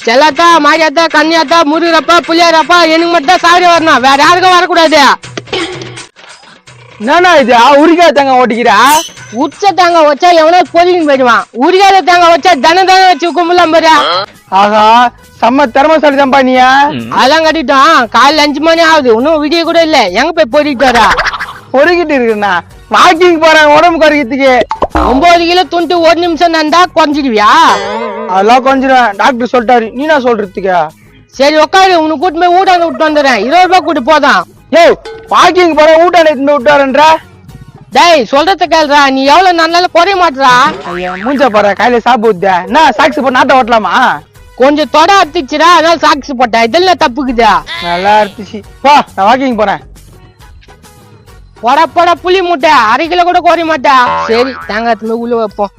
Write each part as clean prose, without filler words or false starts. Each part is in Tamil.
செல்லாத்தா மாரியாத்தா கன்னியாத்தா முருகரப்பா புளியாரப்பா எனக்கு மட்டும் தான் சாவடி வரணும், வேற யாருக்கும் வரக்கூடாது. என்னண்ணா இது உரிக்காத தேங்காய் ஓட்டிக்கிறா? உச்ச தேங்காய் வச்சா எவனோ பொலின்னு போயிடுவான், உரிக்காத தேங்காய் வச்சா தானே வச்சு கும்பலாம் பாரு. ஆகா செம்ம திறமைசாலி தான்ப்பா நீ. அதெல்லாம் கட்டிட்டோம், காலைல 5 மணி ஆகுது, இன்னும் விடிய கூட இல்ல. எங்க போய் பொறிக்கிட்டு வரா? பொறுக்கிட்டு இருக்குண்ணா, வாக்கிங் போறேன் உடம்பு குறைக்கிறதுக்கு. 9 கிலோ துண்டு 1 நிமிஷம் நடந்தா குறைஞ்சிடுவியா? அதெல்லாம் கொஞ்சம் டாக்டர் சொல்லிட்டாரு, நீ என்ன சொல்றதுக்கு? சரி உட்காரு, உனக்கு கூட்டு போய் ஊட்டாந்து விட்டு வந்துடுறேன். 20 ரூபாய் கூட்டு போதான். ஏய் வாக்கிங் போறேன் ஊட்டான விட்டு வரேன்ற. டேய் சொல்றத கேளுடா, நீ எவ்வளவு நாளாலும் குறைய மாட்டா. மூஞ்ச போற கையில சாப்பிடுத என்ன சாக்ஸ் போட்டு நாட்ட ஓட்டலாமா? கொஞ்சம் தொட அடிச்சுடா, அதனால சாக்ஸ் போட்டேன். இதெல்லாம் தப்புக்குதா? நல்லா இருந்துச்சு, வா நான் வாக்கிங் போறேன். போட புளி மூட்டை 1/2 கிலோ கூட குறைய மாட்டா. சரி தேங்காய் துண்டு உள்ள வைப்போம்.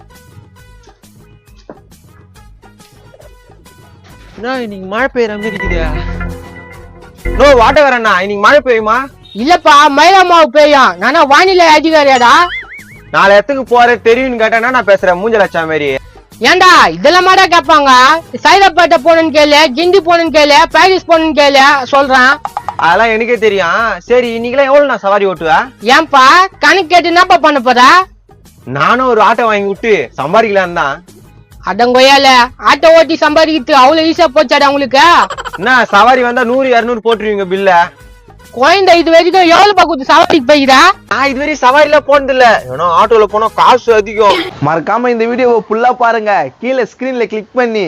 இன்னைக்கு மழை பெய்யற மாதிரி இருக்குதா? நோ வாட்ட வரண்ணா, இன்னைக்கு மழை பெய்யுமா? இல்லப்பா மயிலாமாவு பெய்யும், நானா வானிலை அதிகாரியாடா. 4 இடத்துக்கு போற தெரியும்னு கேட்டேன்னா நான் பேசுறேன் மூஞ்ச லட்சா மாதிரி. ஏண்டா இதெல்லாம் மாடா கேட்பாங்க? சைதாப்பேட்டை போகணும்னு கேளு, கிண்டி போகணும்னு கேளு, பாரிஸ் போகணும்னு கேளு சொல்றேன். அதெல்லாம் எனக்கே தெரியும். சரி இன்னைக்கெல்லாம் எவ்வளவு நான் சவாரி ஓட்டுவேன்? ஏன்பா கணக்கு கேட்டு என்னப்பா பண்ண போறா? நானும் ஒரு ஆட்டோ வாங்கி விட்டு சம்பாதிக்கலாம் தான். அடங்கொய்யால ஆட்டோ ஓட்டி சம்பாதிக்கிறது அவ்வளவு ஈஸியா போச்சாடா உங்களுக்கு? என்ன சவாரி வந்தா 100-200 போட்டுருவீங்க பில்ல? குழந்தை இது வரைக்கும் எவ்வளவு பாக்குது சவாரிக்கு போய்கிறா? நான் இதுவரை சவாரில போனது இல்ல, ஏன்னா ஆட்டோல போனா காசு அதிகம். மறக்காம இந்த வீடியோவை ஃபுல்லா பாருங்க, கீழே ஸ்கிரீன்ல கிளிக் பண்ணி